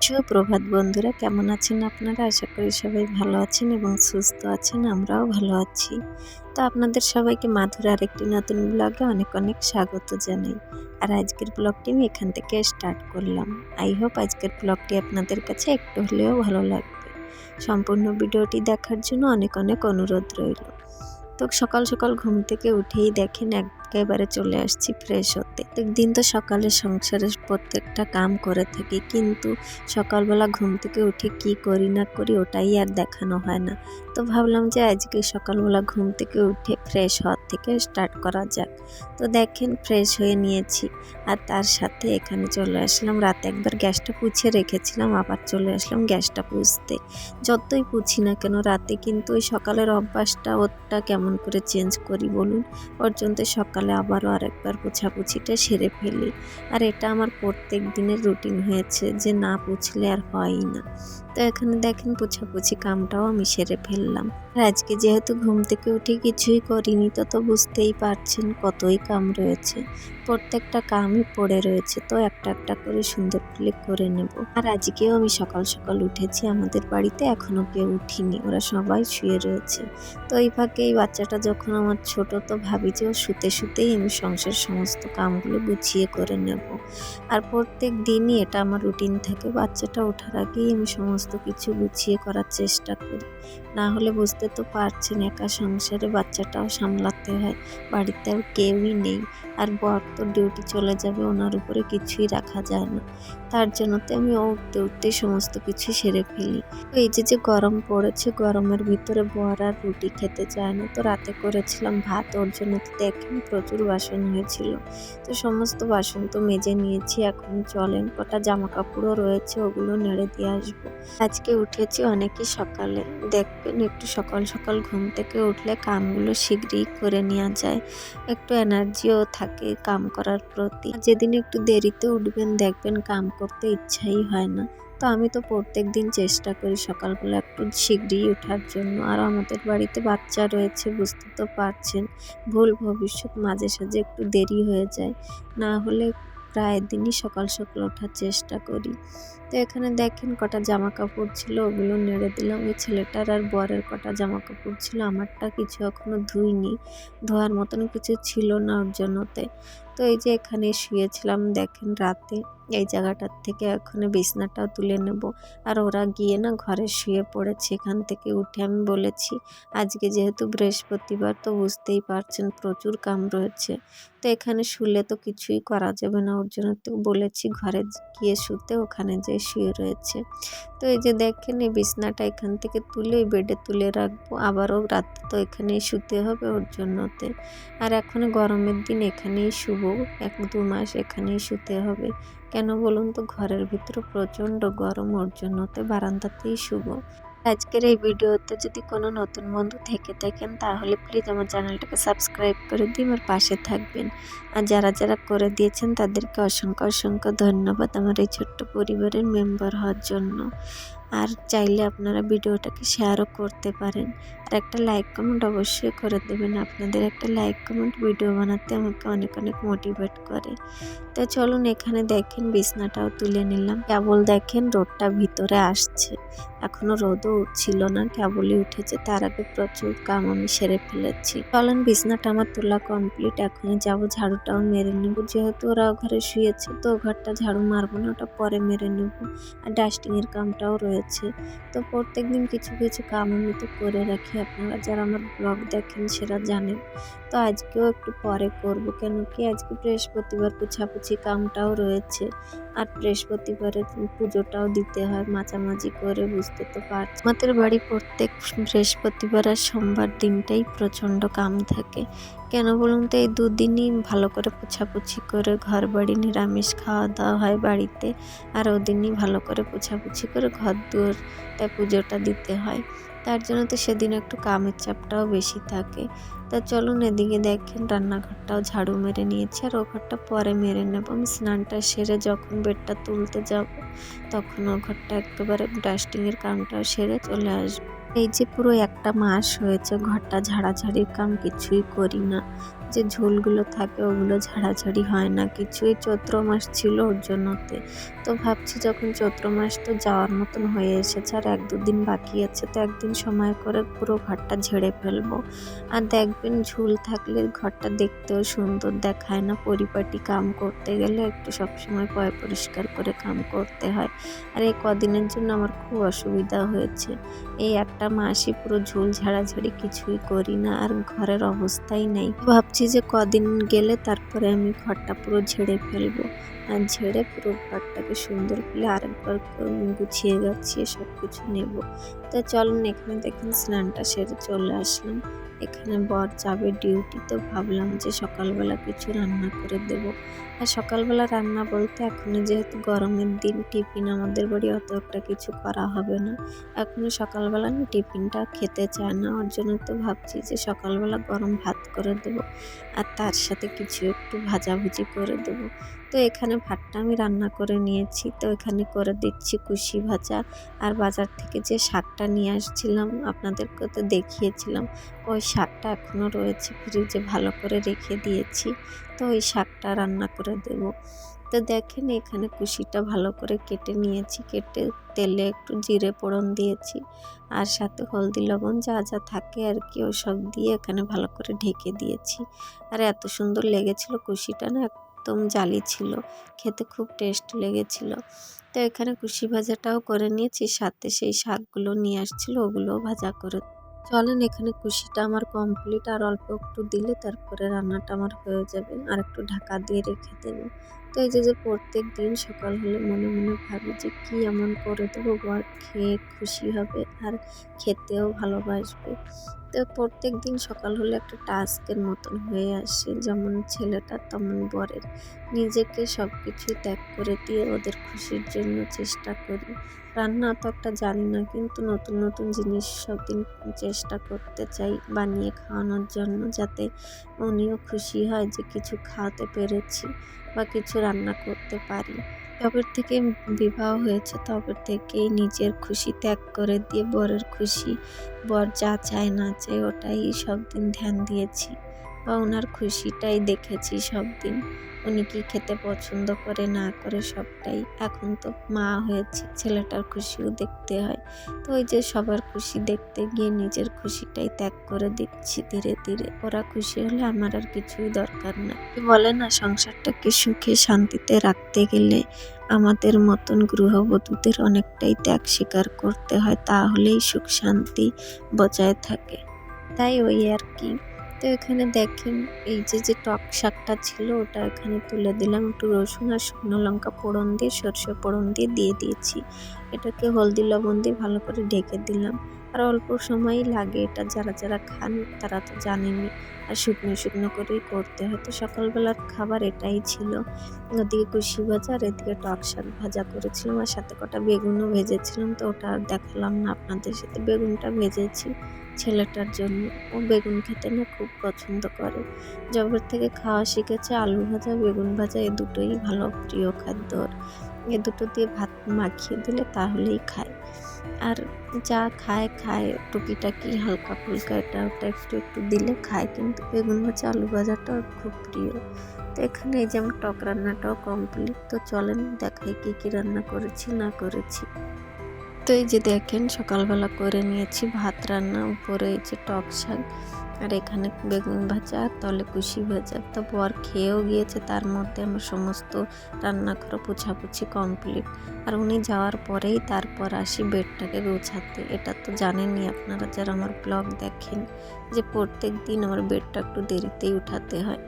সুপ্রভাত বন্ধুরা, কেমন আছেন আপনারা? আশা করি সবাই ভালো আছেন এবং সুস্থ আছেন। আমরাও ভালো আছি। তো আপনাদের সবাইকে মাধুর আরেকটি নতুন ব্লগে অনেক অনেক স্বাগত জানাই। আর আজকের ব্লগটি আমি এখান থেকে স্টার্ট করলাম। আই হোপ আজকের ব্লগটি আপনাদের কাছে একটু হলেও ভালো লাগবে। সম্পূর্ণ ভিডিওটি দেখার জন্য অনেক অনেক অনুরোধ রইল। তো সকাল সকাল ঘুম থেকে উঠেই দেখেন একেবারে চলে আসছি ফ্রেশ হতে। একদিন তো সকালে সংসারের প্রত্যেকটা কাম করে থাকি, কিন্তু সকালবেলা ঘুম থেকে উঠে কি করি না করি ওটাই আর দেখানো হয় না। তো ভাবলাম যে আজকে সকালবেলা ঘুম থেকে উঠে ফ্রেশ হওয়ার থেকে স্টার্ট করা যাক। তো দেখেন ফ্রেশ হয়ে নিয়েছি, আর তার সাথে এখানে চলে আসলাম। রাতে একবার গ্যাসটা পুছে রেখেছিলাম, আবার চলে আসলাম গ্যাসটা পুছতে। যতই পুছি না কেন রাতে কিন্তু ওই সকালের অভ্যাসটা ওটা কেমন করে চেঞ্জ করি বলুন। ওর জন্য সকালে আবারও আরেকবার পোছাপুছিটা সেরে ফেলি। আর এটা আমার প্রত্যেক দিনের রুটিন হয়েছে যে না পুছলে আর হয়ই না। তো এখানে দেখেন পোছাপুছি কামটাও আমি সেরে ফেললাম। আর আজকে যেহেতু ঘুম থেকে উঠে কিছুই করিনি, তো বুঝতেই পারছেন কতই কাম রয়েছে। প্রত্যেকটা কামই পড়ে রয়েছে, তো একটা একটা করে সুন্দর করে নেব। আর আজকেও আমি সকাল সকাল উঠেছি, আমাদের বাড়িতে এখনো কেউ উঠিনি, ওরা সবাই শুয়ে রয়েছে। তো এই ফাঁকে এই বাচ্চাটা যখন আমার ছোট, তো ভাবি যে ও শুতে শুতেই আমি সংসার সমস্ত কামগুলো গুছিয়ে করে নেব। আর প্রত্যেক দিনই এটা আমার রুটিন থাকে, বাচ্চাটা ওঠার আগেই আমি সমস্ত কিছু গুছিয়ে করার চেষ্টা করি। না হলে বুঝতে তো পারছেন একা সংসারে বাচ্চাটাও সামলাতে হয়, বাড়িতে আর কেউই নেই। আর বর তো ডিউটি চলে যাবে, ওনার উপরে কিছুই রাখা যায় না। তার জন্য তো আমি উঠতে উঠতেই সমস্ত কিছু সেরে ফেলি। তো এই যে গরম পড়েছে, গরমের ভিতরে বর আর রুটি খেতে চায় না। তো রাতে করেছিলাম ভাত, ওর জন্য তো দেখেন প্রচুর বাসন হয়েছিল। তো সমস্ত বাসন তো মেজে নিয়েছি, এখন চলেন কটা জামা কাপড়ও রয়েছে ওগুলো নেড়ে দিয়ে আসবো। আজকে উঠেছি অনেকই সকালে, দেখবেন একটু সকাল সকাল ঘুম থেকে উঠলে কামগুলো শীঘ্রই করে নেওয়া যায়, একটু এনার্জিও থাকে কাম করার প্রতি। যেদিন একটু দেরিতে উঠবেন দেখবেন কাম করতে ইচ্ছাই হয় না। তো আমি তো প্রত্যেক দিন চেষ্টা করি সকালবেলা একটু শীঘ্রই ওঠার জন্য। আর আমাদের বাড়িতে বাচ্চা রয়েছে, বুঝতে তো পারছেন, ভুল ভবিষ্যৎ মাঝে সাঝে একটু দেরি হয়ে যায়, না হলে প্রায় দিনই সকাল সকাল ওঠার চেষ্টা করি। তো এখানে দেখেন কটা জামা কাপড় ছিল ওগুলো নেড়ে দিলাম। ওই ছেলেটার আর বরের কটা জামা কাপড় ছিল, আমারটা কিছু এখনো ধুইনি, ধোয়ার মতন কিছু ছিল না ওর জন্যতে। তো এই যে এখানে শুয়েছিলাম দেখেন রাতে, এই জায়গাটার থেকে এখন বিছনাটাও তুলে নেব। আর ওরা গিয়ে না ঘরে শুয়ে পড়েছে। এখান থেকে উঠে আমি বলেছি আজকে যেহেতু বৃহস্পতিবার, তো বুঝতেই পারছেন প্রচুর কাম রয়েছে, তো এখানে শুলে তো কিছুই করা যাবে না, ওর জন্য তো বলেছি ঘরে গিয়ে শুতে, ওখানে যে শুয়ে রয়েছে। তো এই যে দেখেন এই বিছনাটা এখান থেকে তুলে ওই বেডে তুলে রাখবো, আবারও রাতে তো এখানেই শুতে হবে ওর জন্যতে। আর এখন গরমের দিন এখানেই শুবো, 1-2 মাস এখানেই শুতে হবে। কেন বলুন তো, ঘরের ভিতরে প্রচণ্ড গরম, ওর জন্যতে বারান্দাতেই শুবো। আজকের এই ভিডিওতে যদি কোনো নতুন বন্ধু থেকে থাকেন তাহলে প্লিজ আমার চ্যানেলটাকে সাবস্ক্রাইব করে দিয়ে আমার পাশে থাকবেন। আর যারা যারা করে দিয়েছেন তাদেরকে অসংখ্য অসংখ্য ধন্যবাদ আমার এই ছোট্ট পরিবারের মেম্বার হওয়ার জন্য। আর চাইলে আপনারা ভিডিওটাকে শেয়ারও করতে পারেন। আর একটা লাইক কমেন্ট অবশ্যই করে দেবেন, আপনাদের একটা লাইক কমেন্ট ভিডিও বানাতে আমাকে অনেক অনেক মোটিভেট করে। তো চলুন এখানে দেখেন বিছনাটাও তুলে নিলাম। কেবল দেখেন রোদটা ভিতরে আসছে, এখনো রোদও উঠছিল না, কেবলই উঠেছে। তার আগে প্রচুর কাম আমি সেরে ফেলেছি। চলেন বিছনাটা আমার তোলা কমপ্লিট, এখন যাব ঝাড়ুটাও মেরে নেব। যেহেতু ওরা ঘরে শুয়েছে তো ঘরটা ঝাড়ু মারবো না, ওটা পরে মেরে নেব। আর ডাস্টিংয়ের কামটাও রয়েছে। তো প্রত্যেকদিন কিছু কিছু কাম আমি তো করে রাখি, আপনারা যারা আমার ব্লগ দেখেন সেটা জানেন। তো আজকেও একটু পরে করব, কেন কি আজকে বৃহস্পতিবার, পোছাপুছি কামটাও রয়েছে। আর বৃহস্পতিবারে পুজোটাও দিতে হয় মাঝামাঝি করে, বুঝতে তো পারছি। আমাদের বাড়ি প্রত্যেক বৃহস্পতিবার আর সোমবার দিনটাই প্রচণ্ড কাম থাকে। কেন বলুন তো, এই দুদিনই ভালো করে পোছাপুছি করে ঘর বাড়ি নিরামিষ খাওয়া দাওয়া হয় বাড়িতে। আর ওদিনই ভালো করে পোছাপুছি করে ঘর দুয়ার তাই পুজোটা দিতে হয়। তার জন্য তো সেদিন একটু কামের চাপটাও বেশি থাকে। তা চলুন এদিকে দেখেন রান্নাঘরটাও ঝাড়ু মেরে নিয়েছি, আর ও ঘরটা পরে মেরে নেব। আমি স্নানটা সেরে যখন বেডটা তুলতে যাব তখন ও ঘরটা একেবারে ডাস্টিংয়ের কামটাও সেরে চলে আসবো। এই যে পুরো একটা মাস হয়েছে ঘরটা ঝাড়াঝাড়ির কাম কিছুই করি না। যে ঝুলগুলো থাকে ওগুলো ঝাড়াঝাড়ি হয় না কিছু। এই চৈত্র মাস ছিল ওর জন্যতে। তো ভাবছি যখন চৈত্র মাস তো যাওয়ার মতন হয়ে এসেছে আর ১-২ দিন বাকি আছে, তো একদিন সময় করে পুরো ঘরটা ঝেড়ে ফেলবো। আর দেখবেন ঝুল থাকলে ঘরটা দেখতেও সুন্দর দেখায় না। পরিপাটি কাম করতে গেলে একটু সবসময় পরিষ্কার করে কাম করতে হয়। আর এই কদিনের জন্য আমার খুব অসুবিধা হয়েছে। এই একটা মাসই পুরো ঝুল ঝাড়াঝাড়ি কিছুই করি না আর ঘরের অবস্থাই নেই। ভাবছি যে কদিন গেলে তারপরে আমি ঘরটা পুরো ঝেড়ে ফেলবো। আর ঝেড়ে পুরো ঘরটাকে সুন্দর করে আরেকবার গুছিয়ে গাছিয়ে সব কিছু নেব। তো চলুন, এখানে দেখুন স্নানটা সেরে চলে আসলাম। এখানে বর যাবে ডিউটি, তো ভাবলাম যে সকালবেলা কিছু রান্না করে দেব। আর সকালবেলা রান্না বলতে এখনো যেহেতু গরমের দিন, টিফিন আমাদের বাড়ি অত একটা কিছু করা হবে না। এখনো সকালবেলা না টিফিনটা খেতে চায় না, ওর জন্য তো ভাবছি যে সকালবেলা গরম ভাত করে দেবো আর তার সাথে কিছু একটু ভাজাভুজি করে দেবো। তো এখানে ভাতটা আমি রান্না করে নিয়েছি, তো এখানে করে দিচ্ছি কুশি ভাজা। আর বাজার থেকে যে শাকটা নিয়ে আসছিলাম আপনাদেরকে তো দেখিয়েছিলাম, ওই শাকটা এখনও রয়েছে ফ্রিজে, ভালো করে রেখে দিয়েছি। তো ওই শাকটা রান্না করে দেব। তো দেখেন এখানে কুশিটা ভালো করে কেটে নিয়েছি, কেটে তেলে একটু জিরে ফোড়ন দিয়েছি আর সাথে হলদি লবণ যা যা থাকে আর কি ওসব দিয়ে এখানে ভালো করে ঢেকে দিয়েছি। আর এত সুন্দর লেগেছিল কুশিটা, না একদম জালি ছিল, খেতে খুব টেস্ট লেগেছিল। তো এখানে কুশি ভাজাটাও করে নিয়েছি, সাথে সেই শাকগুলো নিয়ে আসছিল ওগুলোও ভাজা করে। চলেন, এখানে কুশিটা আমার কমপ্লিট, আর অল্প একটু দিলে তারপরে রান্নাটা আমার হয়ে যাবে। আর একটু ঢাকা দিয়ে রেখে দেবো। তো এই যে প্রত্যেক দিন সকাল হলে মনে মনে ভাবি যে কি এমন করে দেবো বর খেয়ে খুশি হবে আর খেতেও ভালোবাসবে। তো প্রত্যেক দিন সকাল হলে একটা টাস্কের মতন হয়ে আসে, যেমন ছেলেটা তেমন বরের। নিজেকে সব কিছু ত্যাগ করে দিয়ে ওদের খুশির জন্য চেষ্টা করি। রান্না তো একটা জানি না, কিন্তু নতুন নতুন জিনিস সব দিন চেষ্টা করতে চাই বানিয়ে খাওয়ানোর জন্য, যাতে উনিও খুশি হয় যে কিছু খাওয়াতে পেরেছি বা কিছু রান্না করতে পারি। তবে থেকে বিবাহ হয়েছে তবে থেকেই নিজের খুশি ত্যাগ করে দিয়ে বরের খুশি, বর যা চায় না চায় ওটাই সব দিন ধ্যান দিয়েছি বা ওনার খুশিটাই দেখেছি সব দিন। উনি কি খেতে পছন্দ করে না করে সবটাই। এখন তো মা হয়েছে, ছেলেটার খুশিও দেখতে হয়। তো ওই যে সবার খুশি দেখতে গিয়ে নিজের খুশিটাই ত্যাগ করে দিচ্ছি ধীরে ধীরে। ওরা খুশি হলে আমার আর কিছুই দরকার না। বলে না, সংসারটাকে সুখে শান্তিতে রাখতে গেলে আমাদের মতন গৃহবধূদের অনেকটাই ত্যাগ স্বীকার করতে হয়, তাহলেই সুখ শান্তি বজায় থাকে। তাই ওই আর কি। তো এখানে দেখেন এই যে টক শাকটা ছিল ওটা এখানে তুলে দিলাম, একটু রসুন আর শুকনো লঙ্কা ফোড়ন দিয়ে সর্ষে ফোড়ন দিয়ে দিয়েছি। এটাকে হলদি লবণ দিয়ে ভালো করে ঢেকে দিলাম। আর অল্প সময়ই লাগে, এটা যারা যারা খান তারা তো জানেনই। আর শুকনো শুকনো করেই করতে হয়। তো সকালবেলার খাবার এটাই ছিল। ওদিকে কুশি ভাজা আর এদিকে টক শাক ভাজা করেছিলাম আর সাথে কটা বেগুনও ভেজেছিলাম, তো ওটা আর দেখালাম না আপনাদের সাথে। বেগুনটা ভেজেছি ছেলেটার জন্য, ও বেগুন খেতে না খুব পছন্দ করে। যবে থেকে খাওয়া শিখেছে আলু ভাজা বেগুন ভাজা এ দুটোই ভালো প্রিয় খাদ্য ওর। এ দুটো দিয়ে ভাত মাখিয়ে দিলে তাহলেই খায়। আর যা খায় খায় টুকিটাকি হালকা ফুলকা এটা ওটা একটু একটু দিলে খায়, কিন্তু বেগুন ভাজা আলু ভাজাটা ওর খুব প্রিয়। তো এখানে এই যে আমার টক রান্নাটাও কমপ্লিট। তো চলেন দেখাই কি কি রান্না করেছি না করেছি। তো এই যে দেখেন সকালবেলা করে নিয়েছি ভাত রান্না, উপরে এই যে টক শাক আর এখানে বেগুন ভাজা আর তলে কুশি ভাজা। তো বর খেয়েও গিয়েছে, তার মধ্যে আমার সমস্ত রান্নাঘর পোছাপুছি কমপ্লিট। আর উনি যাওয়ার পরেই তারপর আসি বেডটাকে গোছাতে। এটা তো জানেনই আপনারা যারা আমার ব্লগ দেখেন, যে প্রত্যেক দিন আমার বেডটা একটু দেরিতেই উঠাতে হয়।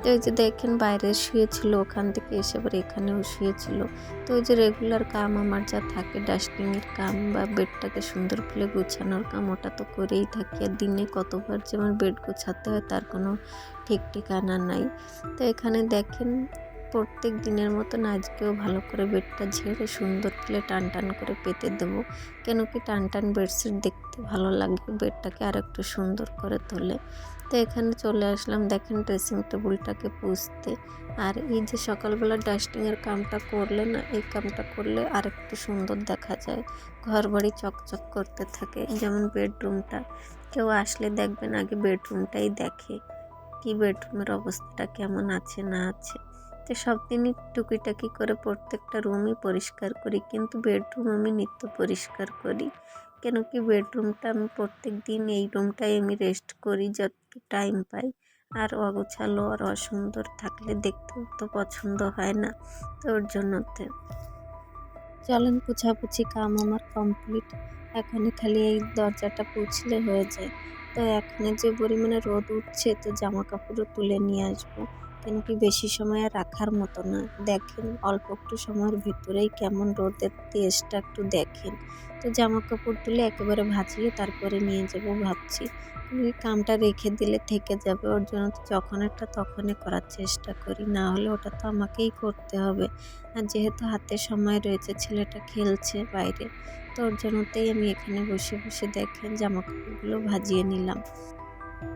তো এই যে দেখেন বাইরে শুয়েছিল, ওখান থেকে এসে আবার এখানেও শুয়েছিল। তো ওই যে রেগুলার কাম আমার যা থাকে, ডাস্টিংয়ের কাম বা বেডটাকে সুন্দর করে গোছানোর কাম, ওটা তো করেই থাকি। আর দিনে কতবার যে আমার বেড গোছাতে হয় তার কোনো ঠিক ঠিকানা নাই। তো এখানে দেখেন প্রত্যেক দিনের মতন আজকেও ভালো করে বেডটা ঝেড়ে সুন্দর করে টান টান করে পেতে দেবো। কেন কি টান টান বেডশিট দেখতে ভালো লাগে, বেডটাকে আর একটু সুন্দর করে তোলে। তো এখানে চলে আসলাম দেখেন ড্রেসিং টেবিলটাকে পুছতে। আর এই যে সকালবেলা ডাস্টিংয়ের কামটা করলে না, এই কামটা করলে আর একটু সুন্দর দেখা যায়, ঘর বাড়ি চকচক করতে থাকে। যেমন বেডরুমটা, কেউ আসলে দেখবেন আগে বেডরুমটাই দেখে, কি বেডরুমের অবস্থাটা কেমন আছে না আছে। তো সব দিনই টুকিটাকি করে প্রত্যেকটা রুমই পরিষ্কার করি, কিন্তু বেডরুম আমি নিত্য পরিষ্কার করি। কেন কি বেডরুমটা আমি প্রত্যেক দিন, এই রুমটাই আমি রেস্ট করি যতটুকু টাইম পাই। আর অগোছালো আর অসুন্দর থাকলে দেখতেও তো পছন্দ হয় না, তো ওর জন্যতে চলেন পোছাপুছি কাম আমার কমপ্লিট। এখন খালি এই দরজাটা পুছলে হয়ে যায়। তো এখন যে পরিমাণে রোদ উঠছে, তো জামা কাপড়ও তুলে নিয়ে আসবো, কেন কি বেশি সময় আর রাখার মতো না। দেখেন অল্প একটু সময়ের ভিতরেই কেমন রোদের তেজটা একটু দেখেন। তো জামা কাপড় তুলে একেবারে ভাজিয়ে তারপরে নিয়ে যাবো ভাবছি। এই কামটা রেখে দিলে থেকে যাবে, ওর জন্য তো যখন একটা তখনই করার চেষ্টা করি, না হলে ওটা তো আমাকেই করতে হবে। আর যেহেতু হাতে সময় রয়েছে, ছেলেটা খেলছে বাইরে, তো ওর জন্যতেই আমি এখানে বসে বসে দেখেন জামা কাপড়গুলো ভাজিয়ে নিলাম।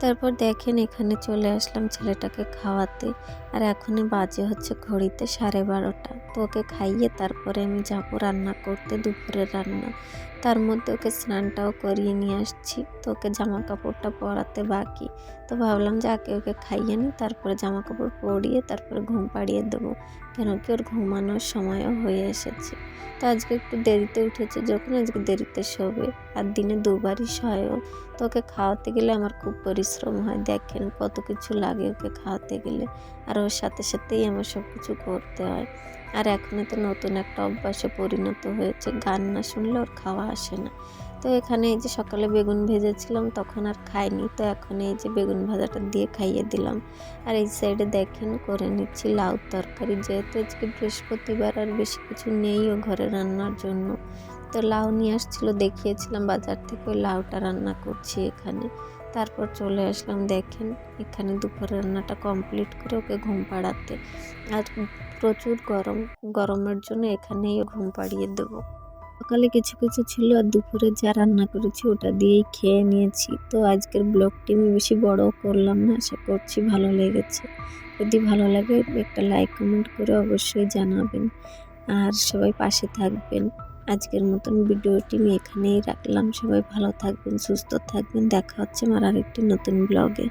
তারপর দেখেন এখানে চলে আসলাম ছেলেটাকে খাওয়াতে। আর এখনই বাজে হচ্ছে ঘড়িতে 12:30। তো ওকে খাইয়ে তারপরে আমি যাবো রান্না করতে, দুপুরের রান্না। তার মধ্যে ওকে স্নানটাও করিয়ে নিয়ে আসছি, তো ওকে জামা কাপড়টা পরাতে বাকি। তো ভাবলাম যে আগে ওকে খাইয়ে নিই, তারপরে জামা কাপড় পরিয়ে তারপরে ঘুম পাড়িয়ে দেবো, কেন কি ওর ঘুমানোর সময়ও হয়ে এসেছে। তো আজকে একটু দেরিতে উঠেছে, যখন আজকে দেরিতে শোবে, আর দিনে দুবারই শোয়ও। তো ওকে খাওয়াতে গেলে আমার খুব পরিশ্রম হয়, দেখেন কত কিছু লাগে ওকে খাওয়াতে গেলে, আর ওর সাথে সাথেই আমার সব কিছু করতে হয়। আর এখনই তো নতুন একটা অভ্যাসে পরিণত হয়েছে, গান না শুনলে ওর খাওয়া আসে না। তো এখানে এই যে সকালে বেগুন ভেজেছিলাম, তখন আর খাইনি, তো এখন এই যে বেগুন ভাজাটা দিয়ে খাইয়ে দিলাম। আর এই সাইডে দেখেন করে নিচ্ছি লাউ তরকারি, যেহেতু আজকে বৃহস্পতিবার আর বেশি কিছু নেইও ঘরে রান্নার জন্য। তো লাউ নিয়ে আসছিলো, দেখিয়েছিলাম বাজার থেকে, ওই লাউটা রান্না করছি এখানে। তারপর চলে আসলাম দেখেন এখানে দুপুরের রান্নাটা কমপ্লিট করে ওকে ঘুম পাড়াতে। আর প্রচুর গরম, গরমের জন্য এখানেই ঘুম পাড়িয়ে দেবো। সকালে কিছু কিছু ছিল, আর দুপুরে যা রান্না করেছি ওটা দিয়েই খেয়ে নিয়েছি। তো আজকের ব্লগটি আমি বেশি বড় করলাম না, আশা করছি ভালো লেগেছে। যদি ভালো লাগে একটা লাইক কমেন্ট করে অবশ্যই জানাবেন, আর সবাই পাশে থাকবেন। আজকের মতন ভিডিওটি আমি এখানেই রাখলাম। সবাই ভালো থাকবেন, সুস্থ থাকবেন, দেখা হচ্ছে আমার আরেকটি নতুন ব্লগে।